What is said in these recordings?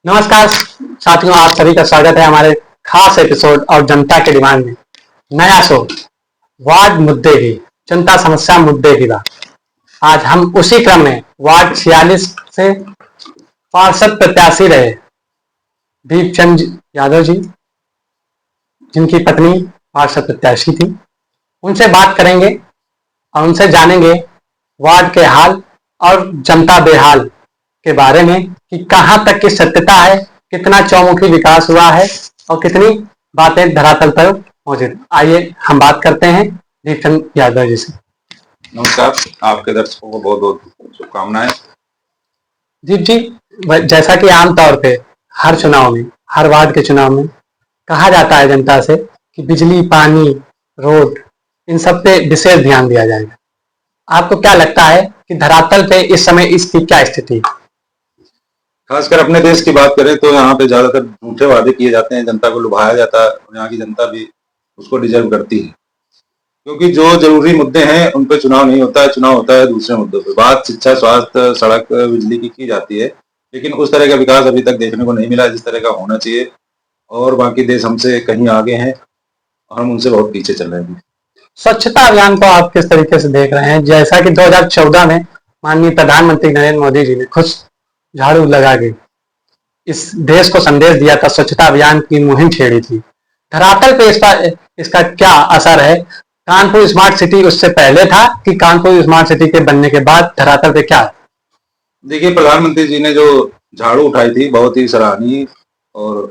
नमस्कार साथियों, आप सभी का स्वागत है हमारे खास एपिसोड और जनता के डिमांड में। नया शो वार्ड मुद्दे की जनता समस्या मुद्दे की बात। आज हम उसी क्रम में वार्ड 46 से पार्षद प्रत्याशी रहे दीपचंद यादव जी, जिनकी पत्नी पार्षद प्रत्याशी थी, उनसे बात करेंगे और उनसे जानेंगे वार्ड के हाल और जनता बेहाल के बारे में कि कहां तक की सत्यता है, कितना चौमुखी विकास हुआ है और कितनी बातें धरातल पर मौजूद। आइए हम बात करते हैं दीपचंद यादव जी से। नमस्कार, आपके दर्शकों को बहुत बहुत शुभकामनाएं। दीप जी, जैसा कि आमतौर पे हर चुनाव में, हर वार्ड के चुनाव में कहा जाता है जनता से कि बिजली, पानी, रोड, इन सब पे विशेष ध्यान दिया जाएगा। आपको क्या लगता है कि धरातल पे इस समय इसकी क्या स्थिति है? खासकर अपने देश की बात करें तो यहाँ पे ज्यादातर झूठे वादे किए जाते हैं, जनता को लुभाया जाता है और यहाँ की जनता भी उसको डिजर्व करती है, क्योंकि जो जरूरी मुद्दे हैं उन पे चुनाव नहीं होता है, चुनाव होता है दूसरे मुद्दों पे। बात शिक्षा, स्वास्थ्य, सड़क, बिजली की जाती है, लेकिन उस तरह का विकास अभी तक देखने को नहीं मिला जिस तरह का होना चाहिए। और बाकी देश हमसे कहीं आगे हैं और हम उनसे बहुत पीछे चल रहे हैं। स्वच्छता अभियान को आप किस तरीके से देख रहे हैं? जैसा कि 2014 में माननीय प्रधानमंत्री नरेंद्र मोदी जी ने खुद झाड़ू लगा के इस देश को संदेश दिया था, स्वच्छता अभियान की मुहिम छेड़ी थी। धरातल पे इसका क्या असर है? कानपुर स्मार्ट सिटी उससे पहले था कि कानपुर स्मार्ट सिटी के बनने के बाद धरातल पे क्या है? देखिए, प्रधानमंत्री जी ने जो झाड़ू उठाई थी बहुत ही सराहनीय और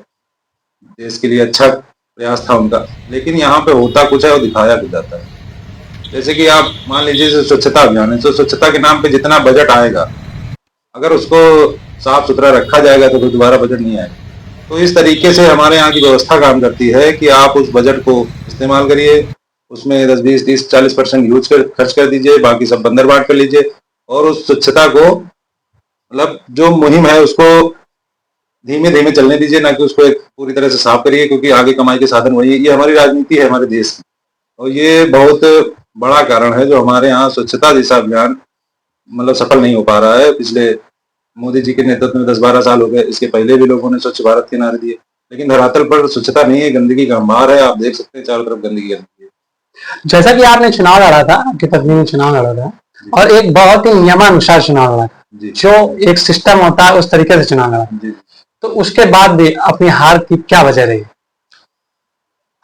देश के लिए अच्छा प्रयास था उनका, लेकिन यहाँ पे होता कुछ है और दिखाया कुछ जाता है। जैसे कि आप मान लीजिए स्वच्छता अभियान है, तो स्वच्छता के नाम पे जितना बजट आएगा, अगर उसको साफ सुथरा रखा जाएगा तो फिर दोबारा बजट नहीं आएगा। तो इस तरीके से हमारे यहाँ की व्यवस्था काम करती है कि आप उस बजट को इस्तेमाल करिए, उसमें 10, 20, 30, 40% खर्च कर दीजिए, बाकी सब बंदर बांट कर लीजिए और उस स्वच्छता को, मतलब जो मुहिम है उसको धीमे धीमे चलने दीजिए, ना कि उसको एक पूरी तरह से साफ करिए, क्योंकि आगे कमाई के साधन वही है। ये हमारी राजनीति है हमारे देश की, और ये बहुत बड़ा कारण है जो हमारे यहाँ स्वच्छता जैसा अभियान मतलब सफल नहीं हो पा रहा है। पिछले मोदी जी के नेतृत्व में 10-12 साल हो गए, इसके पहले भी लोगों ने स्वच्छ भारत के नारे दिए, लेकिन धरातल पर स्वच्छता नहीं है, गंदगी का अंबार है। आप देख सकते हैं चारों तरफ गंदगी गंदगी है। जैसा कि आपने चुनाव लड़ा था, आपकी पत्नी ने चुनाव लड़ा था और एक बहुत ही नियमानुसार चुनाव लड़ा था, जो एक सिस्टम होता है उस तरीके से चुनाव लड़ा, तो उसके बाद भी अपनी हार की क्या वजह रही?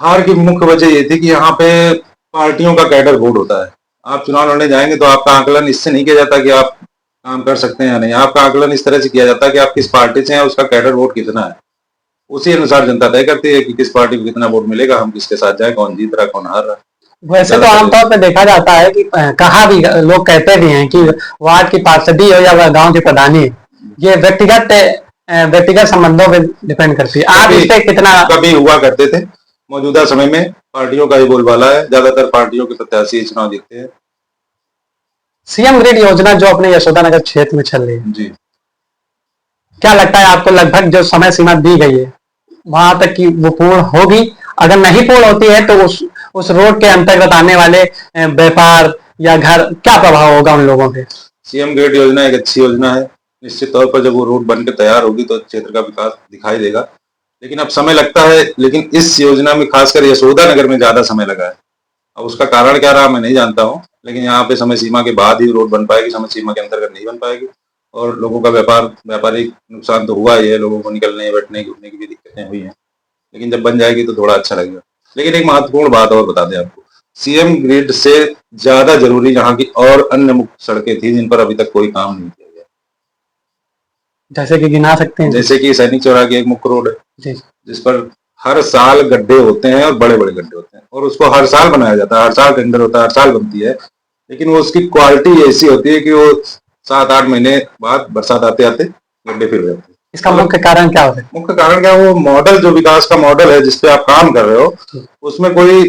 हार की मुख्य वजह ये थी कि यहाँ पे पार्टियों का कैडर वोट होता है। आप चुनाव लड़ने जाएंगे तो आपका आकलन इससे नहीं किया जाता कि आप काम कर सकते हैं या नहीं, आपका आकलन इस तरह से किया जाता है कि आप किस पार्टी से हैं, उसका कैडर वोट कितना है। उसी अनुसार जनता तय करती है कि किस पार्टी को कितना वोट मिलेगा, हम किसके साथ जाए, कौन जीत रहा कौन हार रहा। वैसे तो आमतौर पर देखा जाता है कि कहा भी, लोग कहते भी हैं कि वार्ड की पार्षदी हो या गांव की प्रधानी, ये व्यक्तिगत संबंधों पे डिपेंड करती है। आप इस पे कितना? कभी हुआ करते थे, मौजूदा समय में पार्टियों का ही बोलबाला है, ज्यादातर पार्टियों के प्रत्याशी चुनाव जीतते हैं। सीएम ग्रिड योजना जो अपने यशोदा नगर क्षेत्र में चल रही है जी, क्या लगता है आपको? लगभग जो समय सीमा दी गई है वहां तक की वो पूर्ण होगी? अगर नहीं पूर्ण होती है तो उस रोड के अंतर्गत आने वाले व्यापार या घर, क्या प्रभाव होगा उन लोगों पे? सीएम ग्रेड योजना एक अच्छी योजना है। निश्चित तौर पर जब वो रोड बनकर तैयार होगी तो क्षेत्र का विकास दिखाई देगा, लेकिन अब समय लगता है। लेकिन इस योजना में खासकर यशोदा नगर में ज्यादा समय लगा है। अब उसका कारण क्या रहा मैं नहीं जानता हूँ, लेकिन यहाँ पे समय सीमा के बाद ही रोड बन पाएगी, समय सीमा के अंतर्गत नहीं बन पाएगी। और लोगों का व्यापारिक नुकसान तो हुआ ही है, लोगों को निकलने, बैठने, घूमने की भी दिक्कतें हुई हैं, लेकिन जब बन जाएगी तो थोड़ा अच्छा लगेगा। लेकिन एक महत्वपूर्ण बात और बता दें आपको, सीएम ग्रिड से ज्यादा जरूरी यहाँ की और अन्य मुख्य सड़कें थी जिन पर अभी तक कोई काम नहीं किया गया। जैसे कि गिना सकते हैं? जैसे कि सैनिक चौराहे की एक मुख्य रोड है जिस पर हर साल गड्ढे होते हैं और बड़े बड़े गड्ढे होते हैं, और उसको हर साल बनाया जाता है, हर साल टेंडर होता है, हर साल बनती है, लेकिन वो उसकी क्वालिटी ऐसी होती है कि वो 7-8 महीने बाद बरसात आते आते गड्ढे फिर जाते हैं। इसका मुख्य कारण क्या होता है? मुख्य कारण क्या, वो मॉडल, जो विकास का मॉडल है जिसपे आप काम कर रहे हो, उसमें कोई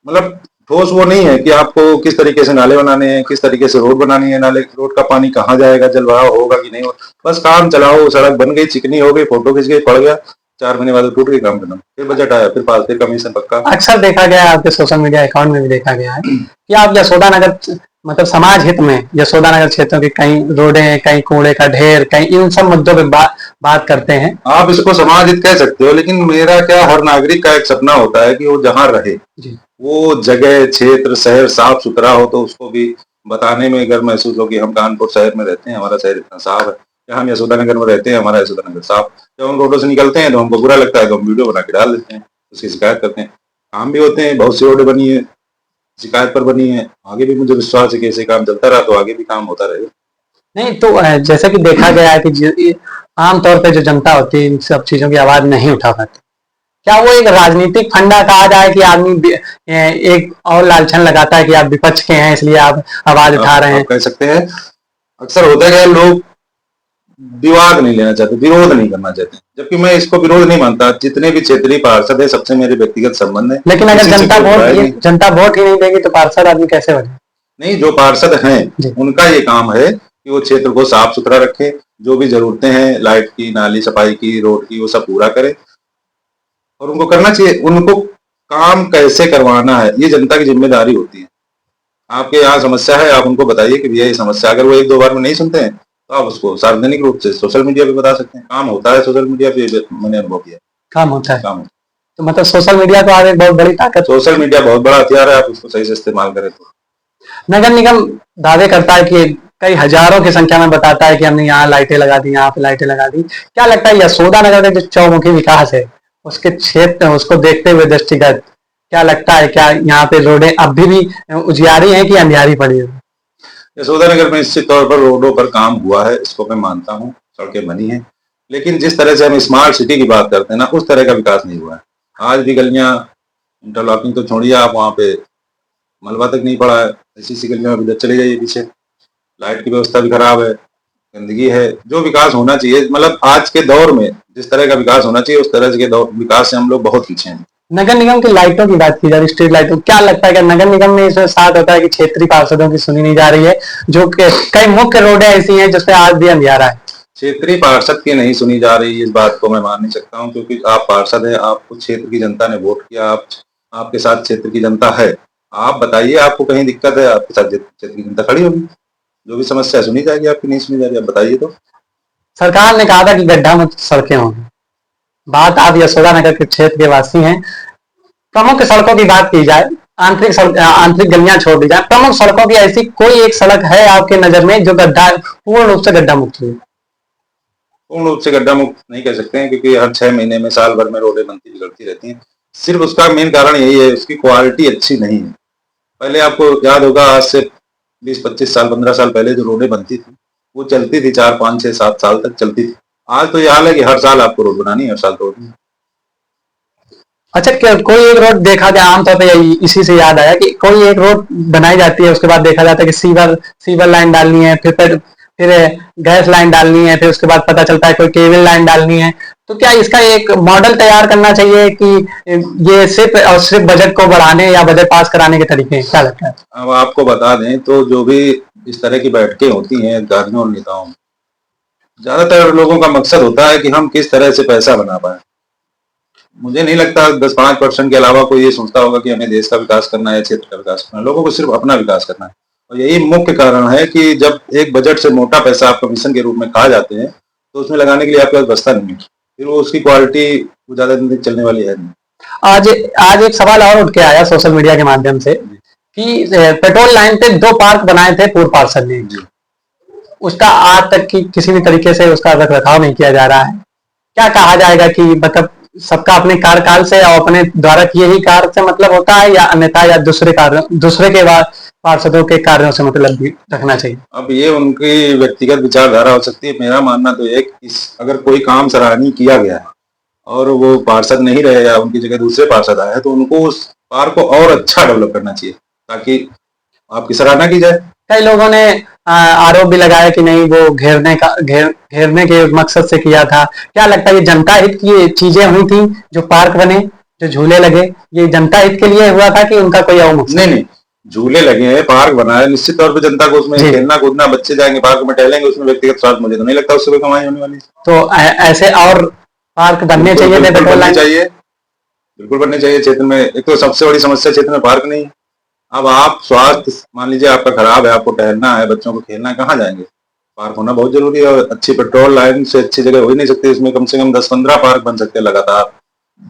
मतलब ठोस वो नहीं है कि आपको किस तरीके से नाले बनाने हैं, किस तरीके से रोड बनानी है, नाले रोड का पानी कहाँ जाएगा, जल बहाव होगा कि नहीं होगा। बस काम चलाओ, सड़क बन गई, चिकनी हो गई, फोटो खींच गई, पड़ गया, 4 महीने बाद टूट गई, काम खत्म, फिर बजट आया, फिर पास, फिर कमीशन पक्का। अक्सर देखा गया है, आपके सोशल मीडिया अकाउंट में भी देखा गया है कि आप यशोदा नगर मतलब समाज हित में यशोदा नगर क्षेत्रों की कई रोडें, कई कूड़े का ढेर, कई इन सब मुद्दों पे बात करते हैं। आप इसको समाज हित कह सकते हो, लेकिन मेरा क्या, हर नागरिक का एक सपना होता है कि वो जहाँ रहे जी। वो जगह, क्षेत्र, शहर साफ सुथरा हो, तो उसको भी बताने में गर्व महसूस हो कि हम कानपुर शहर में रहते हैं, हमारा शहर इतना साफ है, या हम यशोदा नगर में रहते हैं, हमारा यशोदा नगर साफ। जब हम रोडों से निकलते हैं तो हमको बुरा लगता है, तो हम वीडियो बना के डाल देते हैं, उसकी शिकायत करते हैं। काम भी होते हैं, बहुत सी रोडें बनी है, शिकायत पर बनी है। आगे भी मुझे विश्वास है कि ऐसे काम चलता रहा तो आगे भी काम होता रहेगा। नहीं तो जैसा कि देखा गया है कि आमतौर पे जो जनता होती है इन सब चीजों की आवाज नहीं उठा पाती। क्या वो एक राजनीतिक फंडा कहा जाए कि आदमी एक और लालछन लगाता है कि आप विपक्ष के हैं इसलिए आप आवाज उठा रहे हैं? आप कह सकते हैं, अक्सर होता है लोग विवाद नहीं लेना चाहते, विरोध नहीं करना चाहते, जबकि मैं इसको विरोध नहीं मानता। जितने भी क्षेत्रीय पार्षद है, सबसे मेरे व्यक्तिगत संबंध है। लेकिन अगर जनता वोट ही नहीं देगी तो पार्षद आदमी कैसे बने? नहीं, जो पार्षद हैं उनका ये काम है कि वो क्षेत्र को साफ सुथरा रखे, जो भी जरूरतें हैं लाइट की, नाली सफाई की, रोड की, वो सब पूरा करे। और उनको करना चाहिए। उनको काम कैसे करवाना है ये जनता की जिम्मेदारी होती है। आपके यहाँ समस्या है, आप उनको बताइए कि भैया ये समस्या, अगर वो एक दो बार में नहीं सुनते हैं तो आप उसको सार्वजनिक रूप से सोशल मीडिया पे बता सकते हैं। काम होता है सोशल मीडिया पे, मैंने अनुभव किया। काम होता है, काम। तो मतलब सोशल मीडिया तो आज एक बहुत बड़ी ताकत, सोशल मीडिया बहुत बड़ा हथियार है, आप उसको सही से इस्तेमाल करें तो। नगर निगम दावे करता है कि कई हजारों की संख्या में बताता है कि हमने यहाँ लाइटें लगा दी, यहाँ पे लाइटें लगा दी। क्या लगता है यशोदा नगर का जो चौमुखी विकास है उसके क्षेत्र, उसको देखते हुए दृष्टिगत क्या लगता है, क्या यहाँ पे रोडें अभी भी उजियारी हैं कि अंधियारी पड़ी है? यशोदा नगर में निश्चित तौर पर रोडों पर काम हुआ है, इसको मैं मानता हूँ, सड़कें बनी हैं, लेकिन जिस तरह से हम स्मार्ट सिटी की बात करते हैं ना, उस तरह का विकास नहीं हुआ है। आज भी गलियां, इंटरलॉकिंग तो छोड़िए, आप वहाँ पे मलबा तक नहीं पड़ा है। ऐसी सी गलियों में चले जाइए पीछे, लाइट की व्यवस्था भी खराब है, गंदगी है। जो विकास होना चाहिए, मतलब आज के दौर में जिस तरह का विकास होना चाहिए उस तरह के विकास से हम लोग बहुत पीछे हैं। नगर निगम की लाइटों की बात की जाए, स्ट्रीट लाइटों, क्या लगता है कि नगर निगम में इसमें साथ होता है कि क्षेत्रीय पार्षदों की सुनी नहीं जा रही है, जो कई मुख्य रोडें ऐसी हैं जिसपे आज भी अंधियारा है? क्षेत्रीय पार्षद की नहीं सुनी जा रही, इस बात को मैं मान नहीं सकता हूँ, क्योंकि आप पार्षद हैं, आपको क्षेत्र की जनता ने वोट किया, आपके साथ क्षेत्र की जनता है। आप बताइए, आपको कहीं दिक्कत है, आपके साथ क्षेत्र की जनता खड़ी होगी, जो भी समस्या सुनी जाएगी, आपकी नहीं सुनी जा रही, आप बताइए। तो सरकार ने कहा था कि गड्ढा मुक्त सड़कें होंगी। बात आप यशोदा नगर के क्षेत्र के वासी हैं, प्रमुख सड़कों की बात की जाए, आंतरिक गलियां छोड़ दी जाए, प्रमुख सड़कों की ऐसी कोई एक सड़क है आपके नजर में जो पूर्ण रूप से गड्ढा मुक्त हुई? पूर्ण रूप से गड्ढा मुक्त नहीं कह सकते हैं, क्योंकि हर 6 महीने में, साल भर में रोडें बनती बिगड़ती रहती हैं। सिर्फ उसका मेन कारण यही है, उसकी क्वालिटी अच्छी नहीं है। पहले आपको याद होगा, आज से 20-25 साल, 15 साल पहले जो रोडें बनती थी वो चलती थी 4, 5, 6, 7 साल तक चलती थी। आज तो ये हाल है कि हर साल आपको रोड बनानी है, हर साल रोड नहीं। अच्छा, कोई एक रोड देखा जाए, आमतौर पर इसी से याद आया कि कोई एक रोड बनाई जाती है, उसके बाद देखा जाता है कि सीवर लाइन डालनी है, फिर गैस लाइन डालनी है, फिर उसके बाद पता चलता है कोई केबल लाइन डालनी है। तो क्या इसका एक मॉडल तैयार करना चाहिए कि ये सिर्फ बजट को बढ़ाने या बजट पास कराने के तरीके हैं? क्या लगता है? अब आपको बता दें तो जो भी इस तरह की बैठकें होती हैं अधिकारियों और नेताओं में, ज्यादातर लोगों का मकसद होता है कि हम किस तरह से पैसा बना पाए। मुझे नहीं लगता 10-5% के अलावा कोई ये सोचता होगा कि हमें देश का विकास करना है, क्षेत्र का विकास करना है। लोगों को सिर्फ अपना विकास करना है, और यही मुख्य कारण है कि जब एक बजट से मोटा पैसा आप कमीशन के रूप में खा जाते हैं तो उसमें लगाने के लिए आपके पास बचता नहीं है, फिर वो उसकी क्वालिटी ज्यादा दिन तक चलने वाली है नहीं। आज एक सवाल और उठ के आया सोशल मीडिया के माध्यम से कि पेट्रोल लाइन पे 2 पार्क बनाए थे पूर्व पार्षद ने, उसका आज तक की किसी भी तरीके से उसका रख रखाव नहीं किया जा रहा है। क्या कहा जाएगा कि मतलब सबका अपने कार्यकाल से और अपने द्वारा किए ही कार्य से मतलब होता है, या अन्यथा या दूसरे के बाद पार्षदों के कार्यों से मतलब भी रखना चाहिए? अब ये उनकी व्यक्तिगत विचारधारा हो सकती है। मेरा मानना तो है कि अगर कोई काम सराहनीय किया गया है और वो पार्षद नहीं रहे या उनकी जगह दूसरे पार्षद आए हैं, तो उनको उस पार्क को और अच्छा डेवलप करना चाहिए ताकि आपकी सराहना की जाए। कई लोगों ने आरोप भी लगाया कि नहीं, वो घेरने के मकसद से किया था। क्या लगता है ये जनता हित की चीजें हुई थी? जो पार्क बने, जो झूले लगे, ये जनता हित के लिए हुआ था कि उनका कोई और मकसद? नहीं, झूले लगे हैं, पार्क बना है, निश्चित तौर पर जनता को उसमें खेलना कूदना, बच्चे जाएंगे पार्क में टहलेंगे, उसमें व्यक्तिगत स्वार्थ मुझे तो नहीं लगता उससे कोई कमाई होने वाली। तो ऐसे और पार्क बनने चाहिए, बिल्कुल बनने चाहिए क्षेत्र में। एक तो सबसे बड़ी समस्या क्षेत्र में पार्क नहीं है, अब आप स्वास्थ्य मान लीजिए आपका खराब है, आपको टहलना है, बच्चों को खेलना है, कहाँ जाएंगे? पार्क होना बहुत जरूरी है, और अच्छी पेट्रोल लाइन से अच्छी जगह हो ही नहीं सकती, इसमें कम से कम 10-15 पार्क बन सकते हैं लगातार,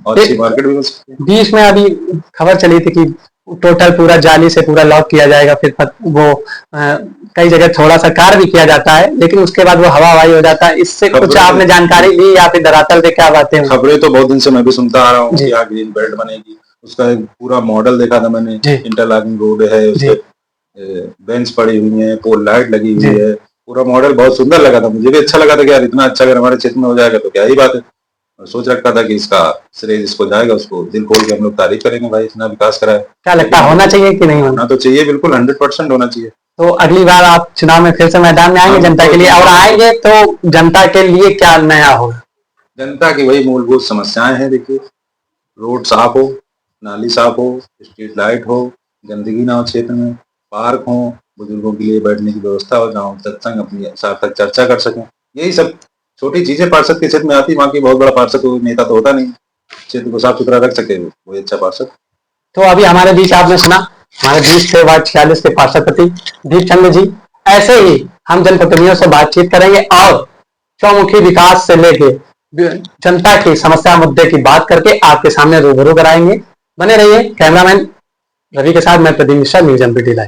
और अच्छी एक मार्केट भी बन सकती है। बीच में अभी खबर चली थी कि टोटल पूरा जाली से पूरा लॉक किया जाएगा, फिर वो कई जगह थोड़ा सा कार्य भी किया जाता है, लेकिन उसके बाद वो हवा हवाई हो जाता है। इससे कुछ आपने जानकारी ली या फिर धरातल पे क्या बातें हुई? खबरें तो बहुत दिन से मैं भी सुनता आ रहा हूँ जी। कि यहाँ ग्रीन बेल्ट बनेगी, उसका एक पूरा मॉडल देखा था मैंने, जी। इंटरलॉकिंग रोड है, जी। उसपे बेंच पड़ी हुई है, पोल लाइट लगी जी। हुई है, पूरा मॉडल बहुत सुंदर लगा था, मुझे भी अच्छा लगा था कि यार इतना अच्छा अगर हमारे क्षेत्र में हो जाएगा तो क्या ही बात है। और सोच रखा था कि इसका श्रेय जिसको जाएगा उसको दिल खोल के हम लोग तारीफ करेंगे, भाई इतना विकास करा है। क्या लगता है, होना चाहिए कि नहीं होना? होना तो चाहिए, बिल्कुल 100% होना चाहिए। तो अगली बार आप चुनाव में फिर से मैदान में आएंगे जनता के लिए, और आएंगे तो जनता के लिए क्या नया होगा? जनता की वही मूलभूत समस्याएं हैं, देखिए रोड साफ हो, नाली साफ हो, स्ट्रीट लाइट हो, गंदगी ना हो क्षेत्र में, पार्क हो, बुजुर्गों के लिए बैठने की व्यवस्था हो, जहाँ हम सत्संग अपनी सार्थक चर्चा कर सकें, यही सब छोटी चीजें पार्षद के क्षेत्र में आती। वहाँ की बहुत बड़ा पार्षद कोई नेता तो होता नहीं, क्षेत्र को साफ सुथरा रख सके वही अच्छा पार्षद। तो अभी हमारे बीच आपने सुना, हमारे बीच थे वार्ड 46 के पार्षद दीपचंद जी। ऐसे ही हम जनप्रतिनिधियों से बातचीत करेंगे और चौमुखी विकास से लेके जनता की समस्या मुद्दे की बात करके आपके सामने रूबरू कराएंगे। बने रहिए, कैमरामैन रवि के साथ मैं Pradeep Mishra, news empty live.